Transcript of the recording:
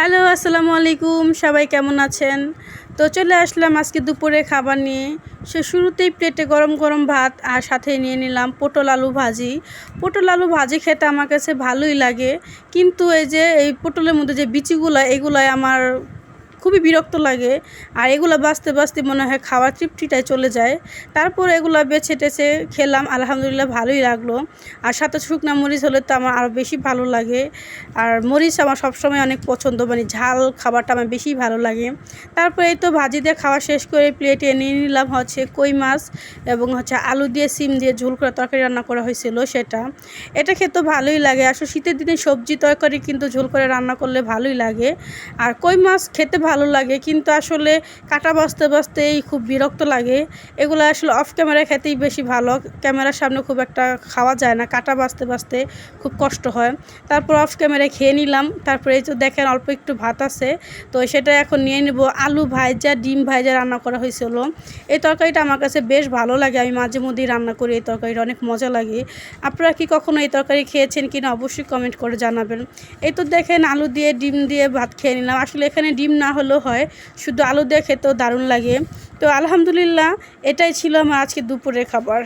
Hello, আসসালামু আলাইকুম। সবাই কেমন আছেন? তো চলে আসলাম আজকে দুপুরে খাবার নিয়ে। শুরুতেই প্লেটে গরম গরম ভাত আর সাথে নিয়ে নিলাম পটল আলু ভাজি। পটল আলু ভাজি খেতে আমার কাছে ভালোই লাগে, কিন্তু এই পটলের মধ্যে যে বিচিগুলো, এগুলাই আমার খুবই বিরক্ত লাগে। আর এগুলো বাছতে বাছতে মনে হয় খাওয়ার তৃপ্তিটাই চলে যায়। তারপর এগুলো বেছে টেছে খেলাম, আলহামদুলিল্লাহ ভালোই লাগলো। আর সাথে শুকনা মরিচ হলে তো আমার আরও বেশি ভালো লাগে। আর মরিচ আমার সবসময় অনেক পছন্দ, মানে ঝাল খাবারটা আমার বেশি ভালো লাগে। তারপরে এই তো ভাজি দিয়ে খাওয়া শেষ করে প্লেটে নিয়ে নিলাম হচ্ছে কই মাছ এবং হচ্ছে আলু দিয়ে সিম দিয়ে ঝোল করে তরকারি রান্না করা হয়েছিল সেটা। এটা খেতে ভালোই লাগে। আসলে শীতের দিনে সবজি তরকারি কিন্তু ঝোল করে রান্না করলে ভালোই লাগে। আর কই মাছ খেতে ভালো লাগে, কিন্তু আসলে কাটা বাছতে বাছতেই খুব বিরক্ত লাগে। এগুলো আসলে অফ ক্যামেরা খেতেই বেশি ভালো, ক্যামেরার সামনে খুব একটা খাওয়া যায় না, কাটা বাছতে বাছতে খুব কষ্ট হয়। তারপর অফ ক্যামেরায় খেয়ে নিলাম। তারপরে এই তো দেখেন অল্প একটু ভাত আছে, তো সেটা এখন নিয়ে নেব। আলু ভাজা ডিম ভাজা রান্না করা হয়েছিল। এই তরকারিটা আমার কাছে বেশ ভালো লাগে, আমি মাঝে মধ্যেই রান্না করি। এই তরকারিটা অনেক মজা লাগে। আপনারা কি কখনো এই তরকারি খেয়েছেন কিনা অবশ্যই কমেন্ট করে জানাবেন। এই তো দেখেন আলু দিয়ে ডিম দিয়ে ভাত খেয়ে নিলাম। আসলে এখানে ডিম না হলেও হয়, শুধু আলু দিয়ে খেতেও দারুণ লাগে। তো আলহামদুলিল্লাহ, এটাই ছিল আমার আজকে দুপুরের খাবার।